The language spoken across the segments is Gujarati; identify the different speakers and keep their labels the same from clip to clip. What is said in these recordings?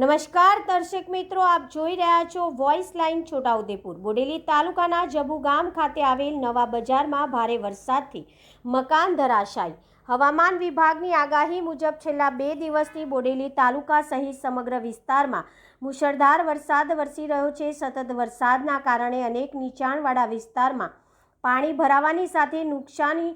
Speaker 1: નમસ્કાર દર્શક મિત્રો, આપ જોઈ રહ્યા છો વોઇસ લાઇન છોટાઉદેપુર। બોડેલી તાલુકાના જબુ ગામ ખાતે આવેલ નવા બજારમાં ભારે વરસાદથી મકાન ધરાશાયી। હવામાન વિભાગની આગાહી મુજબ છેલ્લા 2 દિવસથી બોડેલી તાલુકા સહિત સમગ્ર વિસ્તારમાં મુશળધાર વરસાદ વરસી રહ્યો છે। સતત વરસાદના કારણે અનેક નીચાણવાળા વિસ્તારમાં પાણી ભરાવાની સાથે નુકસાની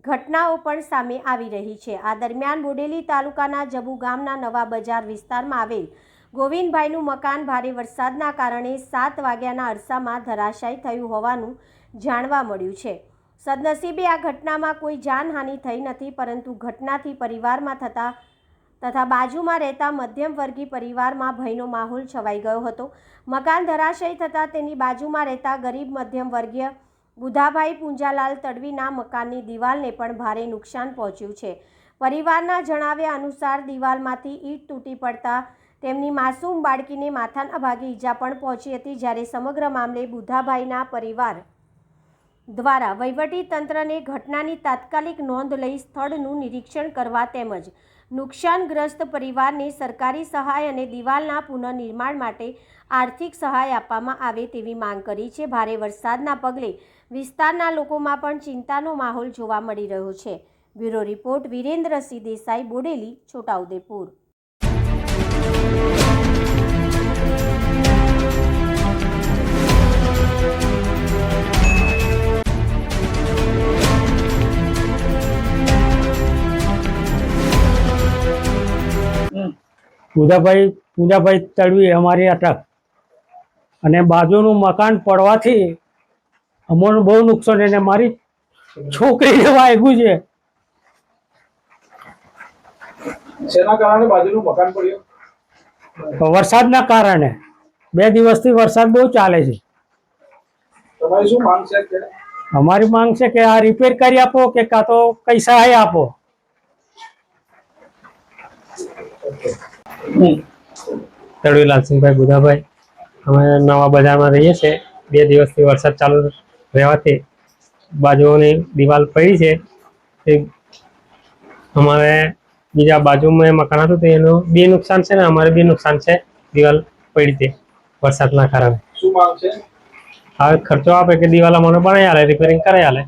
Speaker 1: ઘટનાઓ પણ સામે આવી રહી છે। આ દરમિયાન બોડેલી તાલુકાના જબુ ગામના નવા બજાર વિસ્તારમાં આવેલ ગોવિંદભાઈનું મકાન ભારે વરસાદના કારણે 7 વાગ્યાના અરસામાં ધરાશાયી થયું હોવાનું જાણવા મળ્યું છે। સદનસીબે આ ઘટનામાં કોઈ જાનહાનિ થઈ નથી, પરંતુ ઘટનાથી પરિવારમાં તથા બાજુમાં રહેતા મધ્યમ વર્ગીય પરિવારમાં ભયનો માહોલ છવાઈ ગયો હતો। મકાન ધરાશાયી થતાં તેની બાજુમાં રહેતા ગરીબ મધ્યમ વર્ગીય બુધાભાઈ પૂંજાલાલ તડવીના મકાનની દિવાલને પણ ભારે નુકસાન પહોંચ્યું છે। પરિવારના જણાવ્યા અનુસાર દિવાલમાંથી ઈંટ તૂટી પડતા તેમની માસૂમ બાળકીને માથાના ભાગે ઈજા પણ પહોંચી હતી। જ્યારે સમગ્ર મામલે બુધાભાઈના પરિવાર દ્વારા વહીવટી તંત્રને ઘટનાની તાત્કાલિક નોંધ લઈ સ્થળનું નિરીક્ષણ કરવા તેમજ નુકસાનગ્રસ્ત પરિવારને સરકારી સહાય અને દિવાલના પુનઃનિર્માણ માટે આર્થિક સહાય આપવામાં આવે તેવી માંગ કરી છે। ભારે વરસાદના પગલે વિસ્તારના લોકોમાં પણ ચિંતાનો માહોલ જોવા મળી રહ્યો છે। Bureau report Virendrasinh Desai, Bodeli, Chhotaudepur.
Speaker 2: પૂજાભાઈ તડવી અમારી અટક અને બાજુનું મકાન પડવાથી અમને બહુ નુકસાન, એને મારી છોકરીને વાગ્યું છે।
Speaker 3: શેના કારણે બાજુનું મકાન પડ્યું?
Speaker 2: વરસાદના કારણે 2 દિવસથી વરસાદ બહુ ચાલે છે।
Speaker 3: તમારી શું માંગ છે?
Speaker 2: અમારી માંગ છે કે આ રિપેર કરી આપો કે કાં તો કઈ સહાય આપો।
Speaker 4: તડવી લાલસિંહભાઈ બુધાભાઈ, અમે નવા બજારમાં રહીએ છીએ। 2 દિવસથી વરસાદ ચાલુ રહેવાથી બાજુઓની દિવાલ પડી છે। તે અમારે બીજા બાજુમાં મકાન હતું તો એનું બી નુકસાન છે ને અમારે બી નુકસાન છે। દિવાલ પડી છે વરસાદના કારણે।
Speaker 3: શું માંગ છે?
Speaker 4: હવે ખર્ચો આપે કે દિવાલ અમને બનાવી આલે, રિપેરિંગ કરાવી આલે।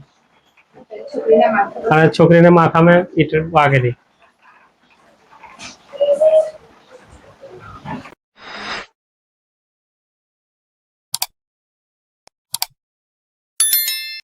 Speaker 4: અને છોકરીને માથામાં ઈંટ વાગેલી।